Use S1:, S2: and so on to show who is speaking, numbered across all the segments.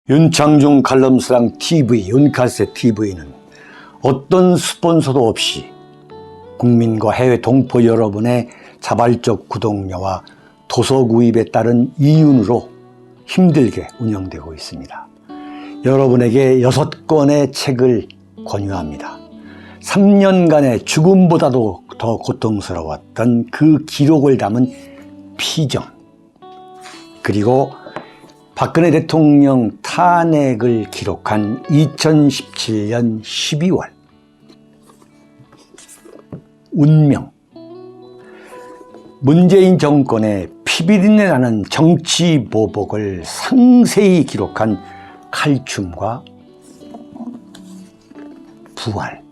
S1: 윤창중 칼럼스랑 TV, 윤칼세 TV는 어떤 스폰서도 없이 국민과 해외 동포 여러분의 자발적 구독료와 도서 구입에 따른 이윤으로 힘들게 운영되고 있습니다. 여러분에게 6권의 책을 권유합니다. 3년간의 죽음보다도 더 고통스러웠던 그 기록을 담은 피정, 그리고 박근혜 대통령 탄핵을 기록한 2017년 12월, 운명, 문재인 정권의 피비린내 나는 정치 보복을 상세히 기록한 칼춤과 부활,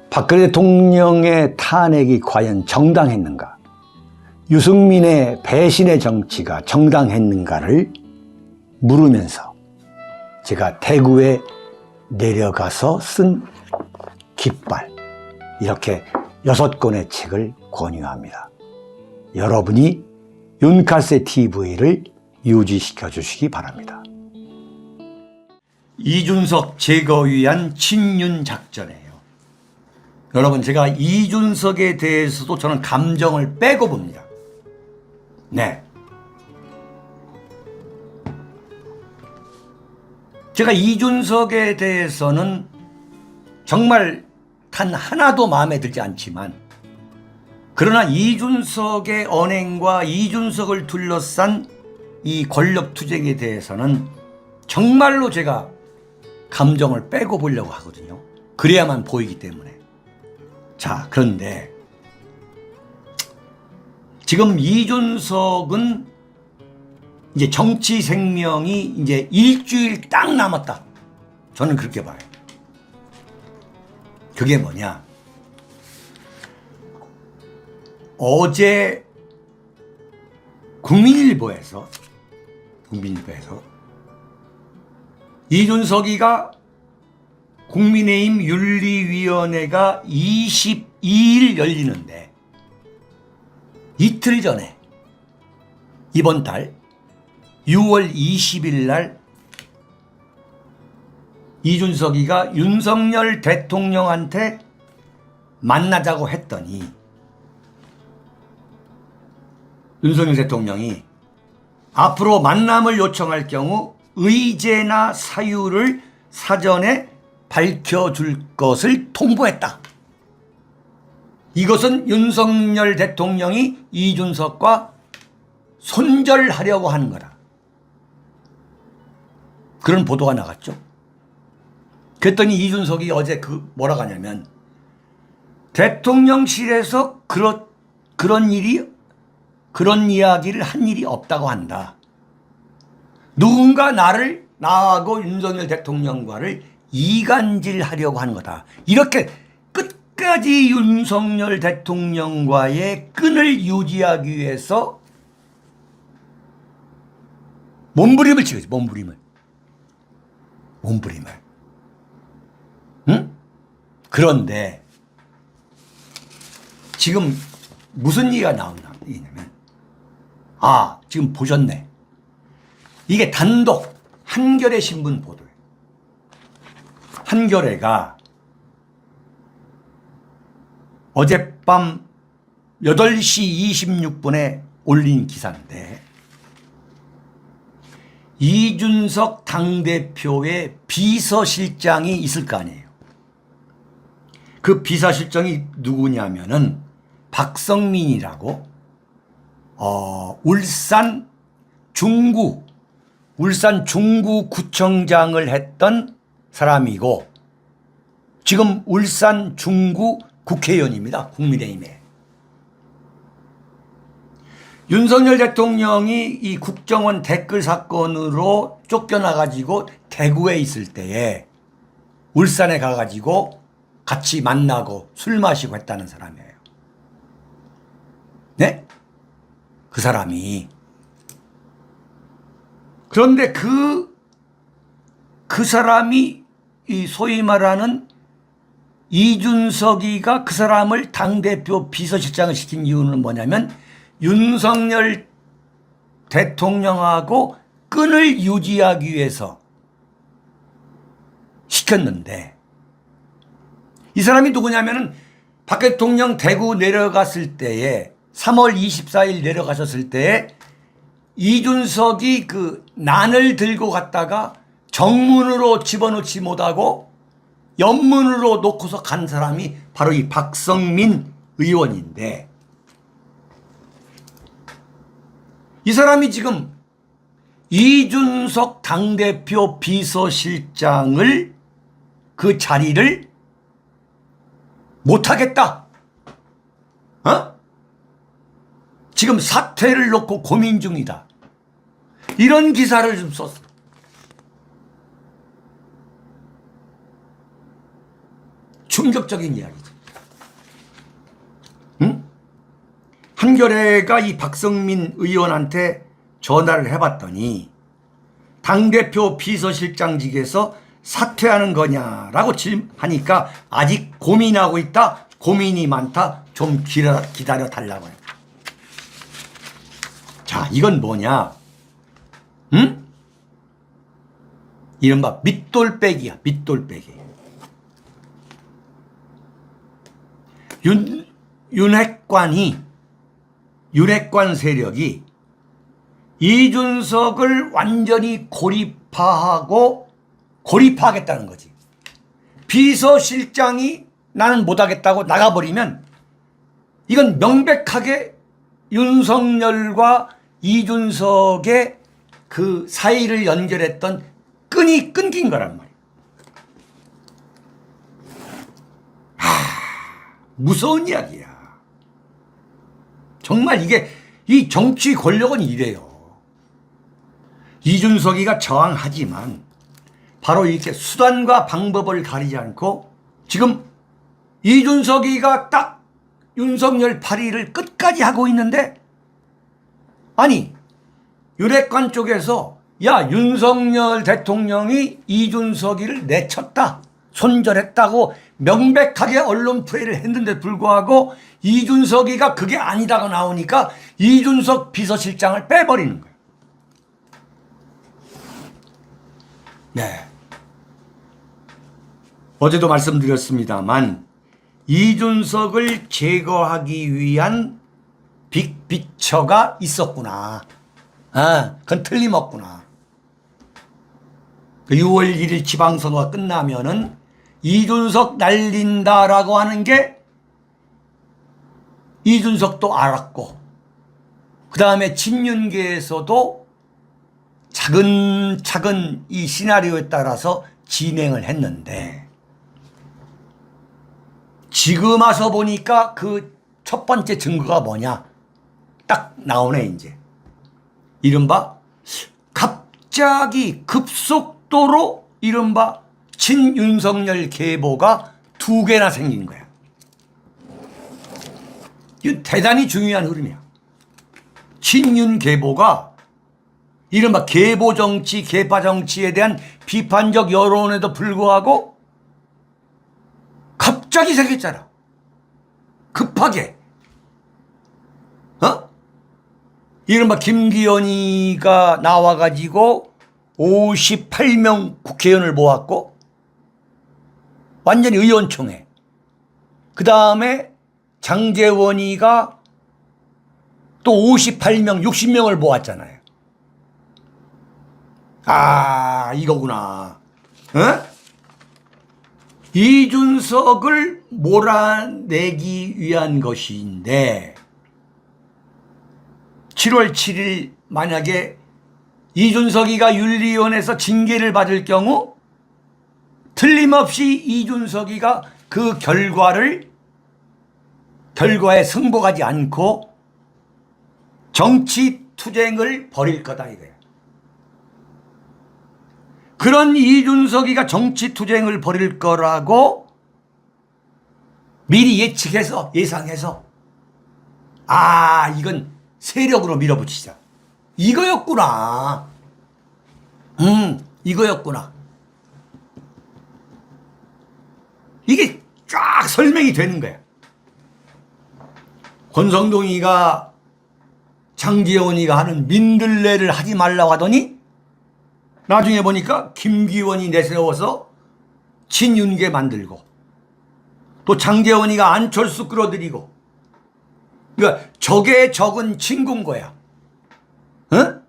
S1: 박근혜 대통령의 탄핵이 과연 정당했는가, 유승민의 배신의 정치가 정당했는가를 물으면서 제가 대구에 내려가서 쓴 깃발, 이렇게 6권의 책을 권유합니다. 여러분이 윤칼세 TV를 유지시켜 주시기 바랍니다. 이준석 제거 위한 친윤 작전이에요. 여러분, 제가 이준석에 대해서도 저는 감정을 빼고 봅니다. 네. 제가 이준석에 대해서는 정말 단 하나도 마음에 들지 않지만, 그러나 이준석의 언행과 이준석을 둘러싼 이 권력투쟁에 대해서는 정말로 제가 감정을 빼고 보려고 하거든요. 그래야만 보이기 때문에. 자, 그런데 지금 이준석은 이제 정치 생명이 이제 일주일 딱 남았다. 저는 그렇게 봐요. 그게 뭐냐? 어제 국민일보에서 이준석이가 국민의힘 윤리위원회가 22일 열리는데 이틀 전에 이번 달 6월 20일 날 이준석이가 윤석열 대통령한테 만나자고 했더니 윤석열 대통령이 앞으로 만남을 요청할 경우 의제나 사유를 사전에 밝혀줄 것을 통보했다. 이것은 윤석열 대통령이 이준석과 손절하려고 하는 거다. 그런 보도가 나갔죠. 그랬더니 이준석이 어제 뭐라고 하냐면, 대통령실에서 그런 이야기를 한 일이 없다고 한다. 누군가 나하고 윤석열 대통령과를 이간질하려고 하는 거다. 이렇게 끝까지 윤석열 대통령과의 끈을 유지하기 위해서 몸부림을 치거지. 몸부림을. 응? 그런데 지금 무슨 얘기가 나오냐면, 지금 보셨네. 이게 단독 한겨레 신문 보도예요. 한겨레가 어젯밤 8시 26분에 올린 기사인데, 이준석 당대표의 비서실장이 있을 거 아니에요. 그 비서실장이 누구냐면은 박성민이라고 울산 중구구청장을 했던 사람이고, 지금 울산 중구 국회의원입니다. 국민의힘에. 윤석열 대통령이 이 국정원 댓글 사건으로 쫓겨나가지고 대구에 있을 때에 울산에 가가지고 같이 만나고 술 마시고 했다는 사람이에요. 네? 그 사람이. 그런데 그 사람이 이 소위 말하는 이준석이가 그 사람을 당대표 비서실장을 시킨 이유는 뭐냐면, 윤석열 대통령하고 끈을 유지하기 위해서 시켰는데, 이 사람이 누구냐면은 박 대통령 대구 내려갔을 때에 3월 24일 내려가셨을 때에 이준석이 그 난을 들고 갔다가 정문으로 집어넣지 못하고 옆문으로 놓고서 간 사람이 바로 이 박성민 의원인데, 이 사람이 지금 이준석 당대표 비서실장을 그 자리를 못하겠다. 지금 사퇴를 놓고 고민 중이다. 이런 기사를 좀 썼어. 충격적인 이야기죠. 응? 한겨레가 이 박성민 의원한테 전화를 해봤더니 당대표 비서실장직에서 사퇴하는 거냐라고 하니까 아직 고민하고 있다. 고민이 많다. 좀 기다려 달라고 해요. 자, 이건 뭐냐? 응? 이른바 밑돌빼기야. 밑돌빼기. 윤핵관 세력이 이준석을 완전히 고립화하겠다는 거지. 비서실장이 나는 못하겠다고 나가버리면 이건 명백하게 윤석열과 이준석의 그 사이를 연결했던 끈이 끊긴 거란 말이야. 무서운 이야기야. 정말 이 정치 권력은 이래요. 이준석이가 저항하지만 바로 이렇게 수단과 방법을 가리지 않고 지금 이준석이가 딱 윤석열 발의를 끝까지 하고 있는데, 아니 윤핵관 쪽에서 야, 윤석열 대통령이 이준석이를 내쳤다, 손절했다고 명백하게 언론 플레이를 했는데 불구하고 이준석이가 그게 아니다가 나오니까 이준석 비서실장을 빼버리는 거예요. 네. 어제도 말씀드렸습니다만 이준석을 제거하기 위한 빅피처가 있었구나. 그건 틀림없구나. 6월 1일 지방선거가 끝나면은 이준석 날린다라고 하는 게 이준석도 알았고, 그 다음에 친윤계에서도 차근차근 이 시나리오에 따라서 진행을 했는데, 지금 와서 보니까 그 첫 번째 증거가 뭐냐? 딱 나오네, 이제. 이른바 갑자기 급속도로 이른바 친윤석열 계보가 2개나 생긴 거야. 이거 대단히 중요한 흐름이야. 친윤 계보가 이른바 계보 정치, 계파 정치에 대한 비판적 여론에도 불구하고 갑자기 생겼잖아. 급하게. 이른바 김기현이가 나와가지고 58명 국회의원을 모았고 완전히 의원총회. 그 다음에 장제원이가 또 58명, 60명을 모았잖아요. 이거구나. 이준석을 몰아내기 위한 것인데, 7월 7일 만약에 이준석이가 윤리위원회에서 징계를 받을 경우 틀림없이 이준석이가 그 결과에 승복하지 않고 정치 투쟁을 벌일 거다 이거예요. 그런 이준석이가 정치 투쟁을 벌일 거라고 미리 예측해서 예상해서 이건 세력으로 밀어붙이자. 이거였구나. 이거였구나. 이게 쫙 설명이 되는 거야. 권성동이가 장제원이가 하는 민들레를 하지 말라고 하더니 나중에 보니까 김기원이 내세워서 친윤계 만들고 또 장제원이가 안철수 끌어들이고 그러니까 적의 적은 친구인 거야. 어?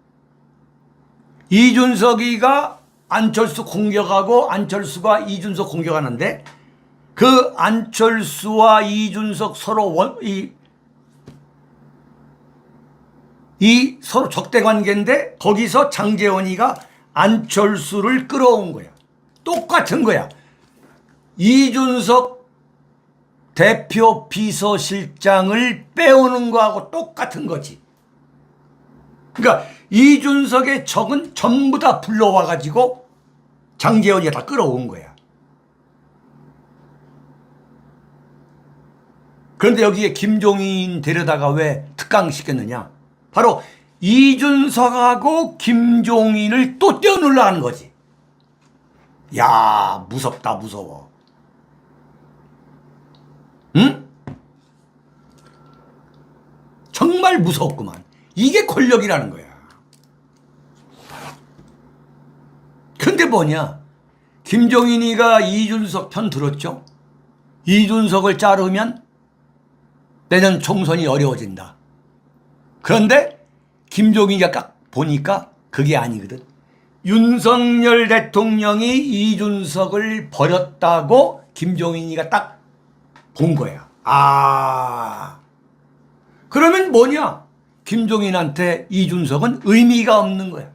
S1: 이준석이가 안철수 공격하고 안철수가 이준석 공격하는데 그 안철수와 이준석 서로 이 서로 적대 관계인데 거기서 장제원이가 안철수를 끌어온 거야. 똑같은 거야. 이준석 대표 비서실장을 빼오는 거하고 똑같은 거지. 그러니까 이준석의 적은 전부 다 불러와 가지고 장제원이가 다 끌어온 거야. 그런데 여기에 김종인 데려다가 왜 특강시켰느냐? 바로 이준석하고 김종인을 또 떼어놓으려 하는 거지. 야, 무섭다, 무서워. 응? 정말 무섭구만. 이게 권력이라는 거야. 근데 뭐냐? 김종인이가 이준석 편 들었죠? 이준석을 자르면 내년 총선이 어려워진다. 그런데 김종인이가 딱 보니까 그게 아니거든. 윤석열 대통령이 이준석을 버렸다고 김종인이가 딱 본 거야. 아, 그러면 뭐냐? 김종인한테 이준석은 의미가 없는 거야.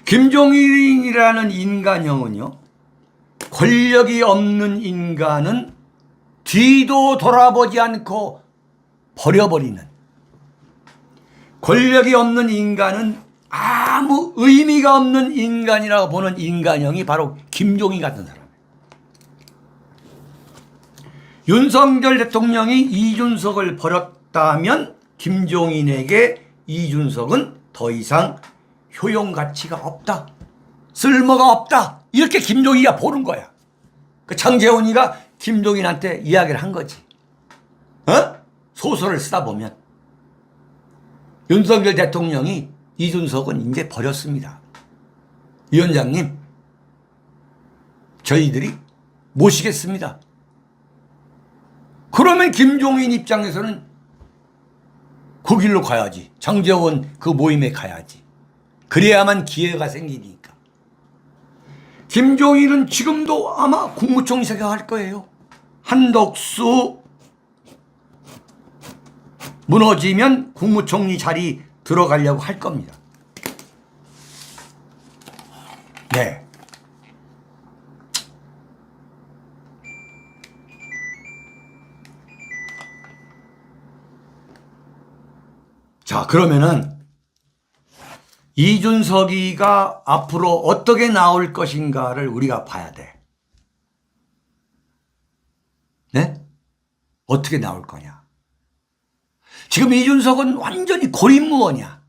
S1: 김종인이라는 인간형은요, 권력이 없는 인간은 뒤도 돌아보지 않고 버려버리는, 권력이 없는 인간은 아무 의미가 없는 인간이라고 보는 인간형이 바로 김종인 같은 사람. 윤석열 대통령이 이준석을 버렸다면 김종인에게 이준석은 더 이상 효용 가치가 없다. 쓸모가 없다. 이렇게 김종인이가 보는 거야. 그 장제원이가 김종인한테 이야기를 한 거지. 어? 소설을 쓰다 보면 윤석열 대통령이 이준석은 이제 버렸습니다. 위원장님, 저희들이 모시겠습니다. 그러면 김종인 입장에서는 그 길로 가야지. 장제원 그 모임에 가야지. 그래야만 기회가 생기니까. 김종인은 지금도 아마 국무총리 생각할 거예요. 한덕수 무너지면 국무총리 자리 들어가려고 할 겁니다. 네. 자, 그러면은 이준석이가 앞으로 어떻게 나올 것인가를 우리가 봐야 돼. 네? 어떻게 나올 거냐. 지금 이준석은 완전히 고립무원이야.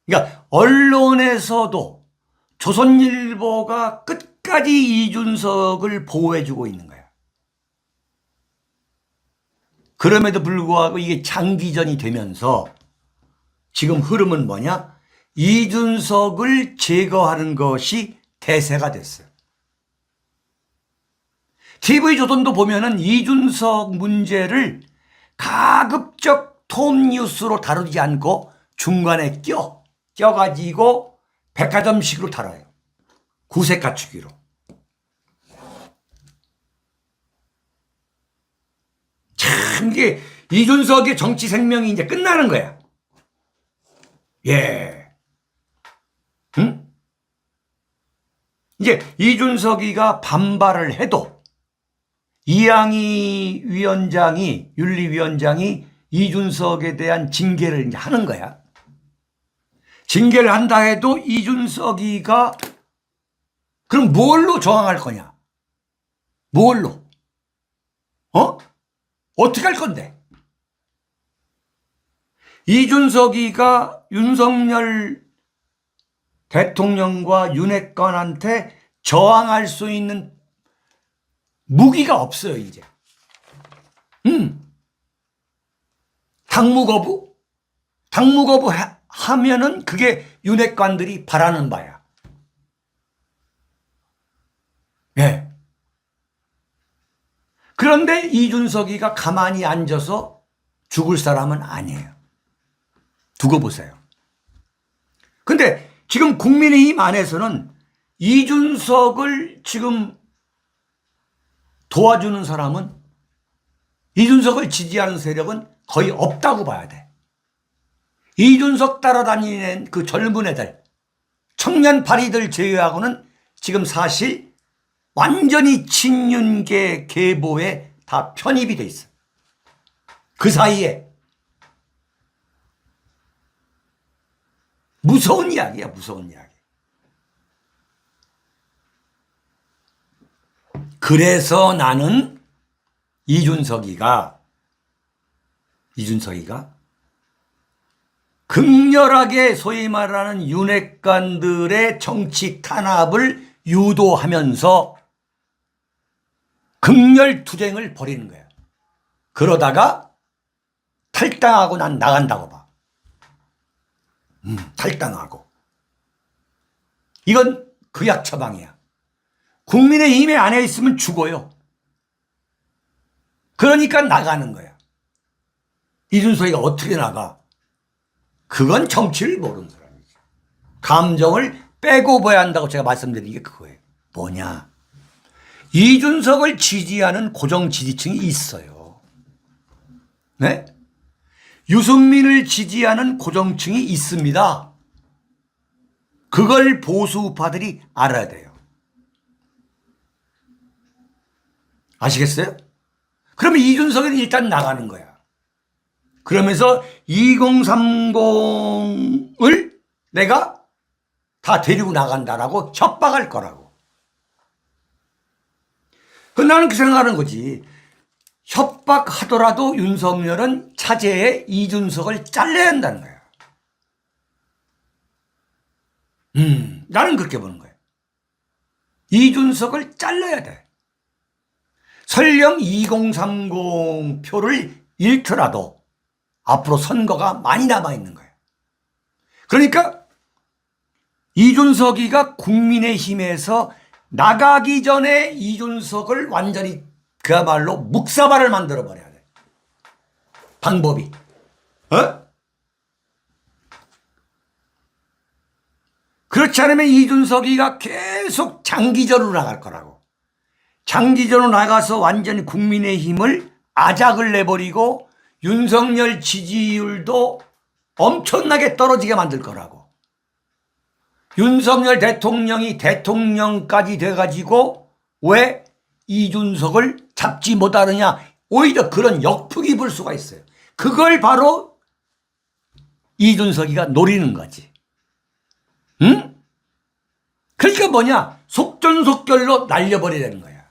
S1: 그러니까 언론에서도 조선일보가 끝까지 이준석을 보호해주고 있는 거야. 그럼에도 불구하고 이게 장기전이 되면서 지금 흐름은 뭐냐? 이준석을 제거하는 것이 대세가 됐어요. TV조선도 보면은 이준석 문제를 가급적 톱뉴스로 다루지 않고 중간에 껴가지고 백화점식으로 다뤄요. 구색 갖추기로. 참, 이게 이준석의 정치 생명이 이제 끝나는 거야. 예. 응? 이제 이준석이가 반발을 해도 이양희 위원장이, 윤리위원장이 이준석에 대한 징계를 이제 하는 거야. 징계를 한다 해도 이준석이가 그럼 뭘로 저항할 거냐? 뭘로? 어떻게 할 건데? 이준석이가 윤석열 대통령과 윤핵관한테 저항할 수 있는 무기가 없어요, 이제. 당무 거부? 당무 거부 하면은 그게 윤핵관들이 바라는 바야. 예. 그런데 이준석이가 가만히 앉아서 죽을 사람은 아니에요. 두고 보세요. 근데 지금 국민의힘 안에서는 이준석을 지금 도와주는 사람은, 이준석을 지지하는 세력은 거의 없다고 봐야 돼. 이준석 따라다니는 그 젊은 애들, 청년 파리들 제외하고는 지금 사실 완전히 친윤계 계보에 다 편입이 돼 있어. 그 사이에 무서운 이야기야, 무서운 이야기. 그래서 나는 이준석이가 극렬하게 소위 말하는 윤핵관들의 정치 탄압을 유도하면서 극렬 투쟁을 벌이는 거야. 그러다가 탈당하고 난 나간다고 봐. 탈당하고. 이건 극약 처방이야. 국민의힘에 안에 있으면 죽어요. 그러니까 나가는 거야. 이준석이가 어떻게 나가? 그건 정치를 모르는 사람이지. 감정을 빼고 봐야 한다고 제가 말씀드린 게 그거예요. 뭐냐? 이준석을 지지하는 고정 지지층이 있어요. 네? 유승민을 지지하는 고정층이 있습니다. 그걸 보수 우파들이 알아야 돼요. 아시겠어요? 그러면 이준석은 일단 나가는 거야. 그러면서 2030을 내가 다 데리고 나간다라고 협박할 거라고. 나는 그 생각하는 거지. 협박하더라도 윤석열은 차제에 이준석을 잘라야 한다는 거야. 나는 그렇게 보는 거야. 이준석을 잘라야 돼. 설령 2030 표를 잃더라도 앞으로 선거가 많이 남아있는 거예요. 그러니까 이준석이가 국민의힘에서 나가기 전에 이준석을 완전히 그야말로 묵사발을 만들어버려야 돼. 방법이. 그렇지 않으면 이준석이가 계속 장기전으로 나갈 거라고. 장기전으로 나가서 완전히 국민의힘을 아작을 내버리고 윤석열 지지율도 엄청나게 떨어지게 만들 거라고. 윤석열 대통령이 대통령까지 돼가지고 왜 이준석을 잡지 못하느냐, 오히려 그런 역풍이 불 수가 있어요. 그걸 바로 이준석이가 노리는 거지. 응? 그러니까 뭐냐, 속전속결로 날려버리라는 거야.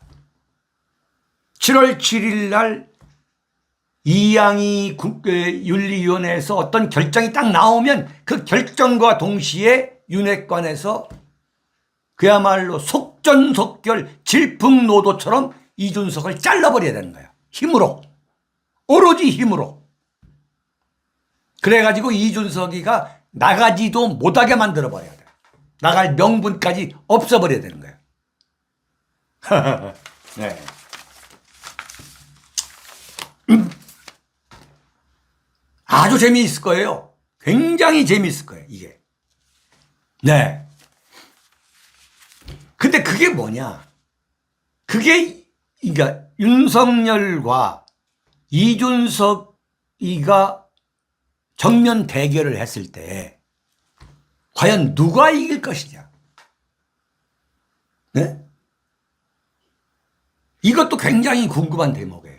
S1: 7월 7일 날 이양희 윤리위원회에서 어떤 결정이 딱 나오면 그 결정과 동시에 윤핵관에서 그야말로 속전속결 질풍노도처럼 이준석을 잘라버려야 되는 거야. 힘으로. 오로지 힘으로. 그래가지고 이준석이가 나가지도 못하게 만들어버려야 돼. 나갈 명분까지 없어버려야 되는 거야. 네. 아주 재미있을 거예요. 굉장히 재미있을 거예요, 이게. 네. 근데 그게 뭐냐? 그게, 그러니까 윤석열과 이준석이가 정면 대결을 했을 때 과연 누가 이길 것이냐? 네? 이것도 굉장히 궁금한 대목이에요.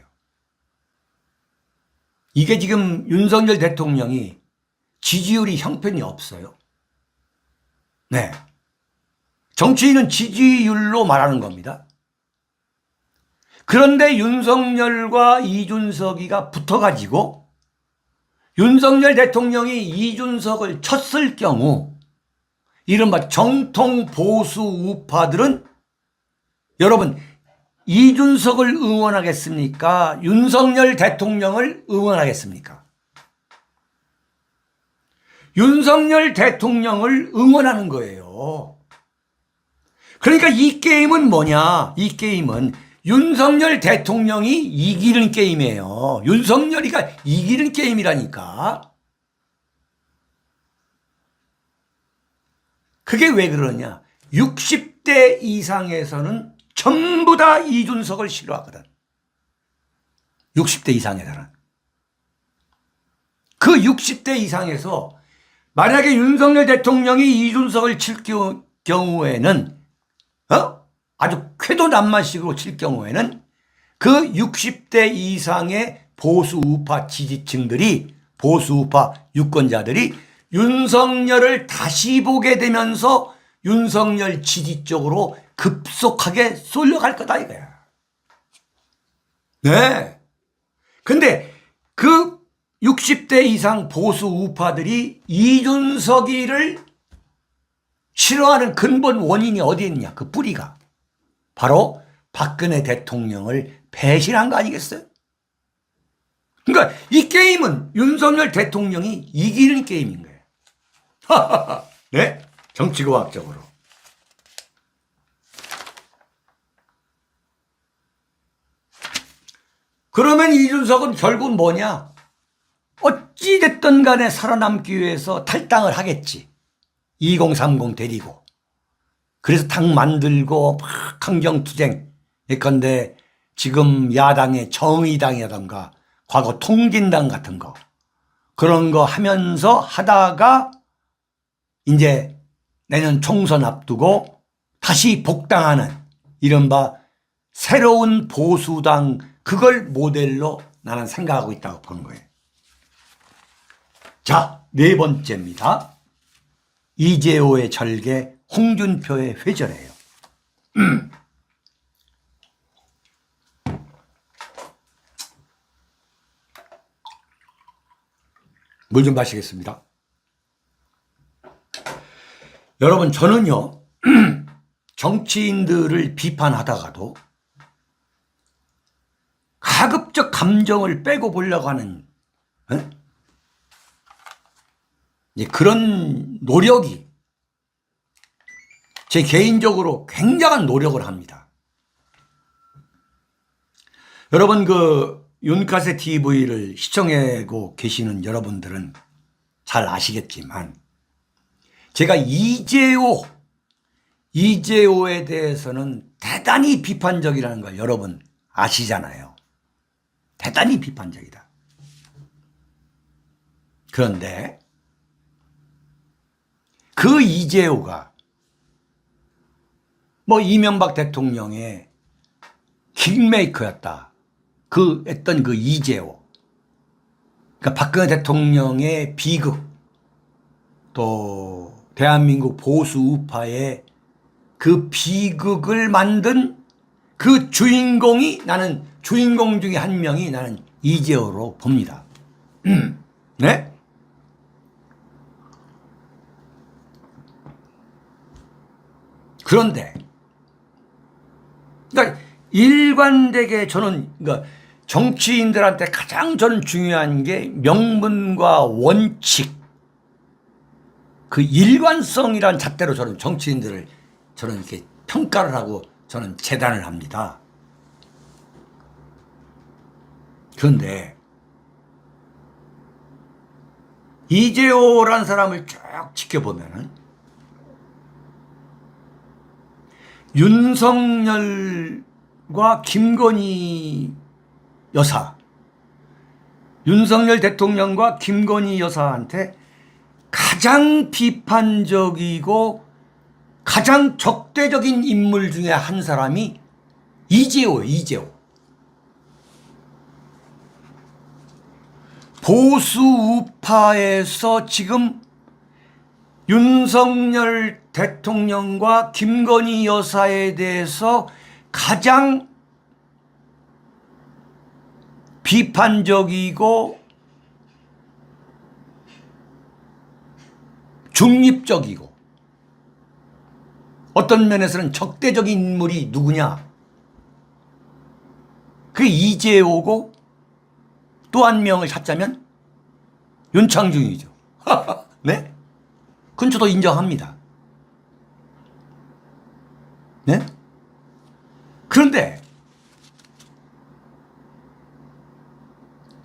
S1: 이게 지금 윤석열 대통령이 지지율이 형편이 없어요. 네. 정치인은 지지율로 말하는 겁니다. 그런데 윤석열과 이준석이가 붙어가지고 윤석열 대통령이 이준석을 쳤을 경우 이른바 정통 보수 우파들은 여러분 이준석을 응원하겠습니까? 윤석열 대통령을 응원하겠습니까? 윤석열 대통령을 응원하는 거예요. 그러니까 이 게임은 뭐냐? 이 게임은 윤석열 대통령이 이기는 게임이에요. 윤석열이가 이기는 게임이라니까. 그게 왜 그러냐? 60대 이상에서는 전부 다 이준석을 싫어하거든. 60대 이상에서는. 그 60대 이상에서 만약에 윤석열 대통령이 이준석을 칠 경우에는 아주 쾌도난만식으로 칠 경우에는 그 60대 이상의 보수 우파 지지층들이 보수 우파 유권자들이 윤석열을 다시 보게 되면서 윤석열 지지 쪽으로 급속하게 쏠려갈 거다 이거야. 네. 근데 그 60대 이상 보수 우파들이 이준석이를 싫어하는 근본 원인이 어디에 있냐? 그 뿌리가 바로 박근혜 대통령을 배신한 거 아니겠어요? 그러니까 이 게임은 윤석열 대통령이 이기는 게임인 거예요. 네? 정치과학적으로. 그러면 이준석은 결국 뭐냐? 어찌됐든 간에 살아남기 위해서 탈당을 하겠지. 2030 데리고. 그래서 당 만들고 막 강경투쟁. 예컨대 지금 야당의 정의당이라던가 과거 통진당 같은 거 그런 거 하면서 하다가 이제 내년 총선 앞두고 다시 복당하는 이른바 새로운 보수당 그걸 모델로 나는 생각하고 있다고 보는 거예요. 자, 네 번째입니다. 이재호의 절개, 홍준표의 회절이에요. 물 좀 마시겠습니다. 여러분, 저는요, 정치인들을 비판하다가도 가급적 감정을 빼고 보려고 하는 그런 노력이 제 개인적으로 굉장한 노력을 합니다. 여러분 그 윤카세 TV를 시청하고 계시는 여러분들은 잘 아시겠지만 제가 이재호에 대해서는 대단히 비판적이라는 걸 여러분 아시잖아요. 대단히 비판적이다. 그런데 그 이재호가 뭐 이명박 대통령의 킹메이커였다. 했던 그 이재호. 그러니까 박근혜 대통령의 비극, 또 대한민국 보수 우파의 그 비극을 만든 그 주인공이 나는 주인공 중에 한 명이 나는 이재호로 봅니다. 네? 그런데 그러니까 일관되게 저는 그러니까 정치인들한테 가장 저는 중요한 게 명분과 원칙 그 일관성이란 잣대로 저는 정치인들을 저는 이렇게 평가를 하고 저는 재단을 합니다. 그런데 이재호라는 사람을 쭉 지켜보면은 윤석열과 김건희 여사, 윤석열 대통령과 김건희 여사한테 가장 비판적이고 가장 적대적인 인물 중에 한 사람이 이재호예요. 이재호. 보수 우파에서 지금 윤석열 대통령과 김건희 여사에 대해서 가장 비판적이고 중립적이고 어떤 면에서는 적대적인 인물이 누구냐? 그게 이재호고 또 한 명을 찾자면 윤창중이죠. 네? 그건 저도 인정합니다. 네? 그런데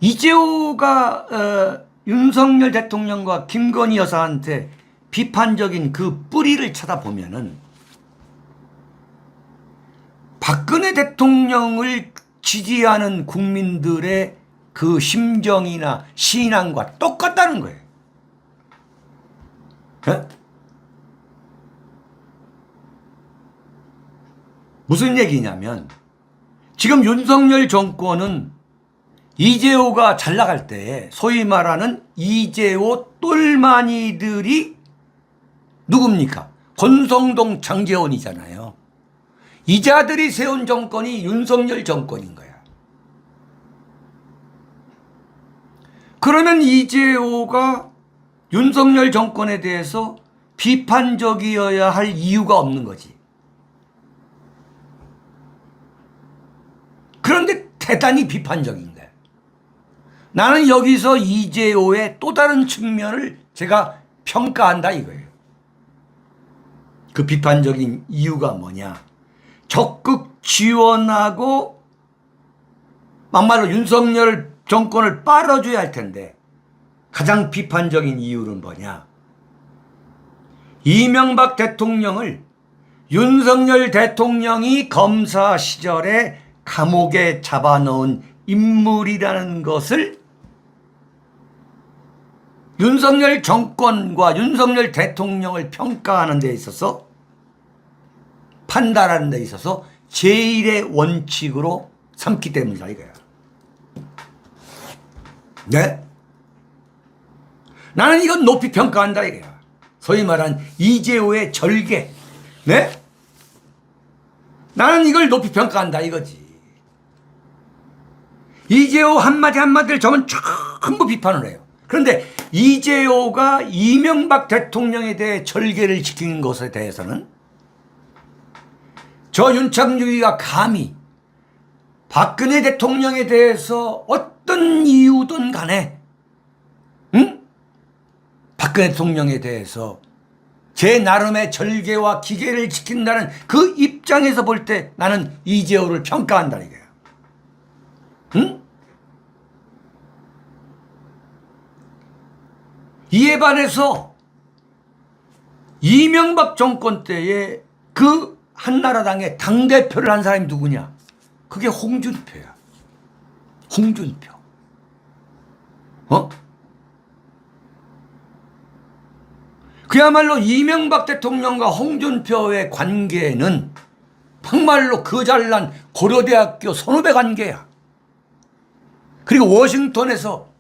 S1: 이재호가 윤석열 대통령과 김건희 여사한테 비판적인 그 뿌리를 찾아보면은 박근혜 대통령을 지지하는 국민들의 그 심정이나 신앙과 똑같다는 거예요. 네? 무슨 얘기냐면 지금 윤석열 정권은 이재호가 잘 나갈 때 소위 말하는 이재호 똘마니들이 누굽니까? 권성동 장제원이잖아요. 이자들이 세운 정권이 윤석열 정권인 거야. 그러면 이재호가 윤석열 정권에 대해서 비판적이어야 할 이유가 없는 거지. 그런데 대단히 비판적인 거야. 나는 여기서 이재호의 또 다른 측면을 제가 평가한다 이거예요. 그 비판적인 이유가 뭐냐. 적극 지원하고 막말로 윤석열 정권을 빨아줘야 할 텐데 가장 비판적인 이유는 뭐냐. 이명박 대통령을 윤석열 대통령이 검사 시절에 감옥에 잡아넣은 인물이라는 것을 윤석열 정권과 윤석열 대통령을 평가하는 데 있어서 판단하는 데 있어서 제1의 원칙으로 삼기 때문이다 이거야. 네? 나는 이건 높이 평가한다 이거야. 소위 말한 이재호의 절개. 네? 나는 이걸 높이 평가한다 이거지. 이재호 한마디 한마디를 저는 전부 비판을 해요. 그런데 이재호가 이명박 대통령에 대해 절개를 지키는 것에 대해서는 저 윤창중이가 감히 박근혜 대통령에 대해서 어떤 이유든 간에 박근혜 대통령에 대해서 제 나름의 절개와 기계를 지킨다는 그 입장에서 볼 때 나는 이재호를 평가한다 이거야. 응? 이에 반해서 이명박 정권 때에 그 한나라당의 당대표를 한 사람이 누구냐? 그게 홍준표야. 홍준표. 그야말로 이명박 대통령과 홍준표의 관계는 정말로 그 잘난 고려대학교 선후배 관계야. 그리고 워싱턴에서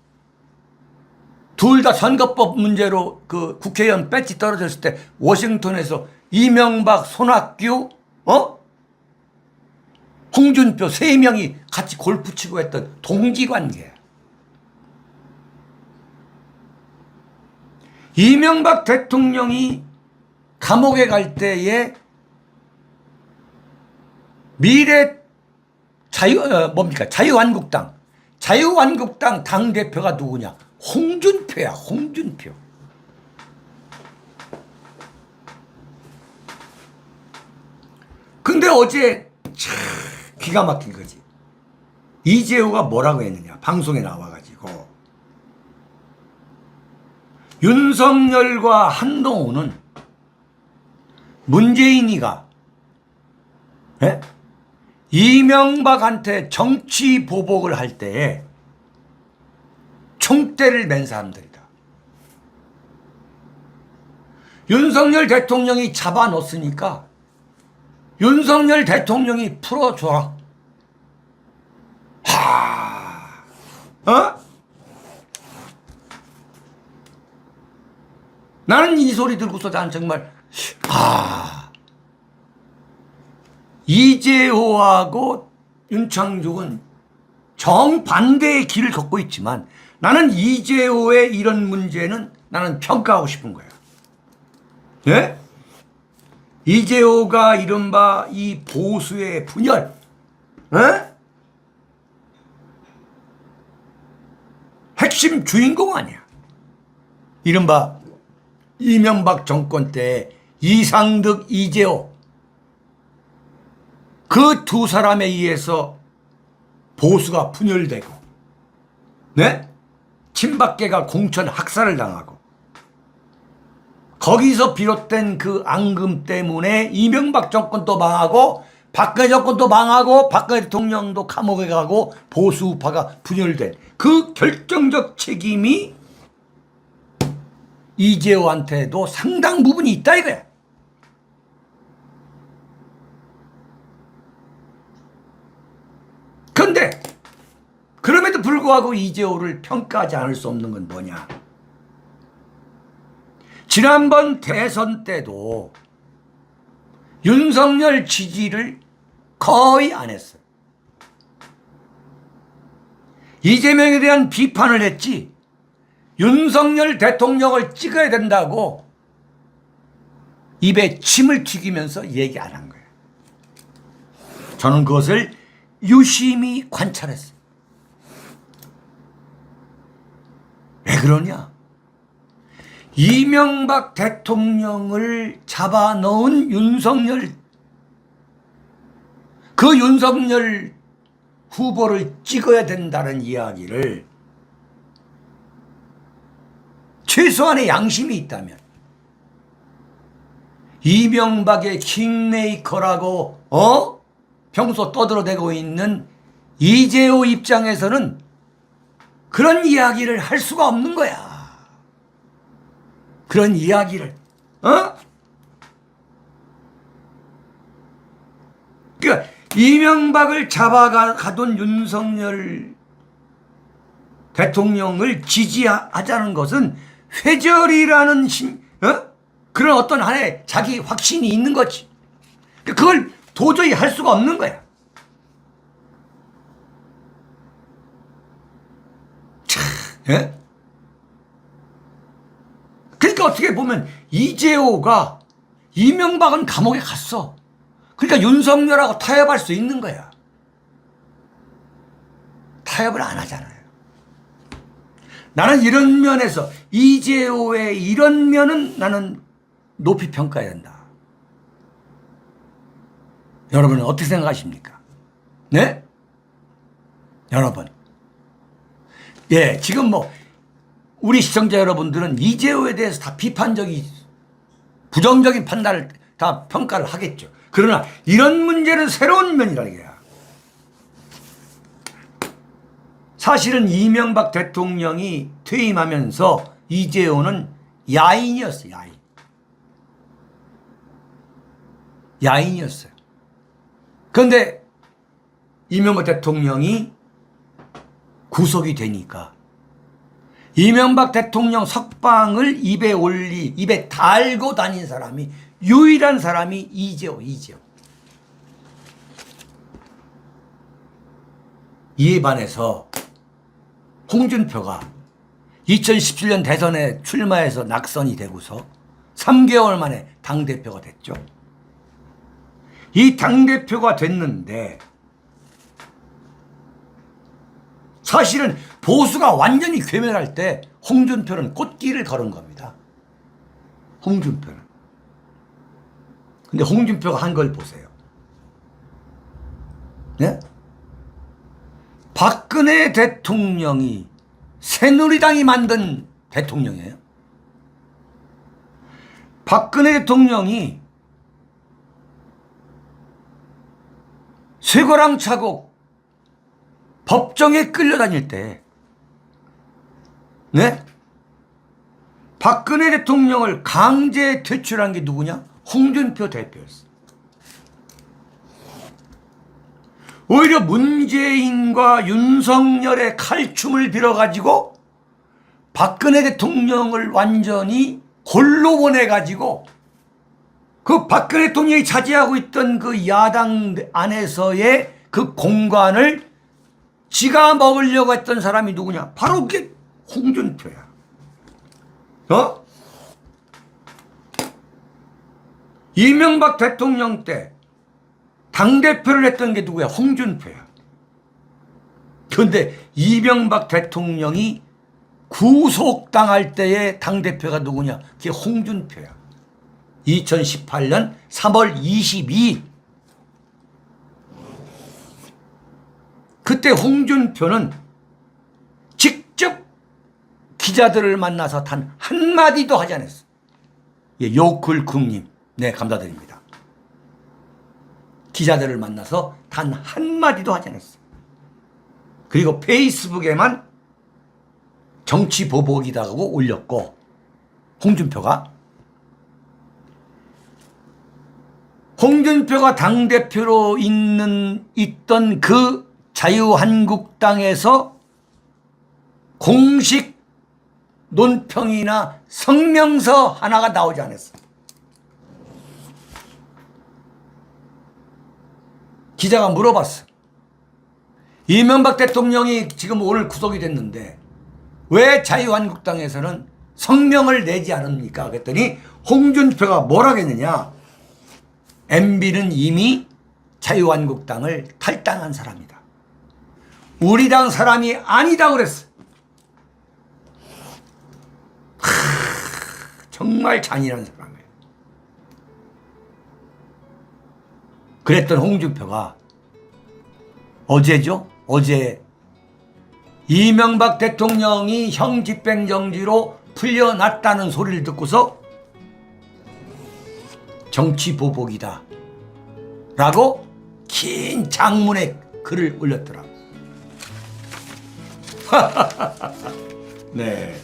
S1: 둘 다 선거법 문제로 그 국회의원 배지 떨어졌을 때 워싱턴에서 이명박, 손학규, 홍준표 세 명이 같이 골프 치고 했던 동지 관계야. 이명박 대통령이 감옥에 갈 때에 자유한국당 당대표가 누구냐? 홍준표야, 홍준표. 근데 어제 참 기가 막힌 거지. 이재호가 뭐라고 했느냐? 방송에 나와가지고 윤석열과 한동훈은 문재인이가 이명박한테 정치 보복을 할 때에 총대를 맨 사람들이다. 윤석열 대통령이 잡아놓았으니까 윤석열 대통령이 풀어줘라. 나는 이 소리 듣고서 난 정말 이재호하고 윤창중은 정반대의 길을 걷고 있지만 나는 이재호의 이런 문제는 나는 평가하고 싶은 거야. 예? 이재호가 이른바 이 보수의 분열, 핵심 주인공 아니야. 이른바 이명박 정권 때 이상득, 이재호 그 두 사람에 의해서 보수가 분열되고, 네? 친박계가 공천 학살을 당하고, 거기서 비롯된 그 앙금 때문에 이명박 정권도 망하고 박근혜 정권도 망하고 박근혜 대통령도 감옥에 가고 보수 우파가 분열된 그 결정적 책임이 이재호한테도 상당 부분이 있다 이거야. 그런데 그럼에도 불구하고 이재호를 평가하지 않을 수 없는 건 뭐냐. 지난번 대선 때도 윤석열 지지를 거의 안 했어요. 이재명에 대한 비판을 했지 윤석열 대통령을 찍어야 된다고 입에 침을 튀기면서 얘기 안 한 거예요. 저는 그것을 유심히 관찰했어요. 왜 그러냐? 이명박 대통령을 잡아넣은 윤석열, 그 윤석열 후보를 찍어야 된다는 이야기를 최소한의 양심이 있다면 이명박의 킹메이커라고 평소 떠들어대고 있는 이재호 입장에서는 그런 이야기를 할 수가 없는 거야. 그런 이야기를 그러니까 이명박을 잡아가던 윤석열 대통령을 지지하자는 것은 회절이라는 그런 어떤 하나의 자기 확신이 있는 거지. 그걸 도저히 할 수가 없는 거야. 예? 그러니까 어떻게 보면 이재호가 이명박은 감옥에 갔어. 그러니까 윤석열하고 타협할 수 있는 거야. 타협을 안 하잖아요. 나는 이런 면에서 이재호의 이런 면은 나는 높이 평가해야 한다. 여러분은 어떻게 생각하십니까? 네? 여러분. 예, 지금 우리 시청자 여러분들은 이재호에 대해서 다 비판적이, 부정적인 판단을 다 평가를 하겠죠. 그러나 이런 문제는 새로운 면이라는 거야. 사실은 이명박 대통령이 퇴임하면서 이재호는 야인이었어요. 야인이었어요. 그런데 이명박 대통령이 구속이 되니까 이명박 대통령 석방을 입에 달고 다닌 사람이, 유일한 사람이 이재호. 이에 반해서 홍준표가 2017년 대선에 출마해서 낙선이 되고서 3개월 만에 당대표가 됐죠. 이 당대표가 됐는데 사실은 보수가 완전히 괴멸할 때 홍준표는 꽃길을 걸은 겁니다. 홍준표는. 근데 홍준표가 한 걸 보세요. 네? 박근혜 대통령이 새누리당이 만든 대통령이에요. 박근혜 대통령이 쇠고랑 차고 법정에 끌려다닐 때, 네? 박근혜 대통령을 강제 퇴출한 게 누구냐? 홍준표 대표였어. 오히려 문재인과 윤석열의 칼춤을 빌어가지고 박근혜 대통령을 완전히 골로 보내가지고 그 박근혜 대통령이 차지하고 있던 그 야당 안에서의 그 공간을 지가 먹으려고 했던 사람이 누구냐? 바로 그게 홍준표야. 이명박 대통령 때 당대표를 했던 게 누구야? 홍준표야. 그런데 이명박 대통령이 구속당할 때의 당대표가 누구냐? 그게 홍준표야. 2018년 3월 22일. 그때 홍준표는 직접 기자들을 만나서 단 한마디도 하지 않았어. 예, 요클 국님, 네, 감사드립니다. 기자들을 만나서 단 한마디도 하지 않았어. 그리고 페이스북에만 정치 보복이라고 올렸고, 홍준표가 당대표로 있던 그 자유한국당에서 공식 논평이나 성명서 하나가 나오지 않았어. 기자가 물어봤어. 이명박 대통령이 지금 오늘 구속이 됐는데 왜 자유한국당에서는 성명을 내지 않습니까? 그랬더니 홍준표가 뭐라고 했느냐. MB는 이미 자유한국당을 탈당한 사람이다. 우리 당 사람이 아니다 그랬어. 정말 잔인한 사람이에요. 그랬던 홍준표가 어제죠? 어제 이명박 대통령이 형 집행정지로 풀려났다는 소리를 듣고서 정치 보복이다 라고 긴 장문의 글을 올렸더라. 네.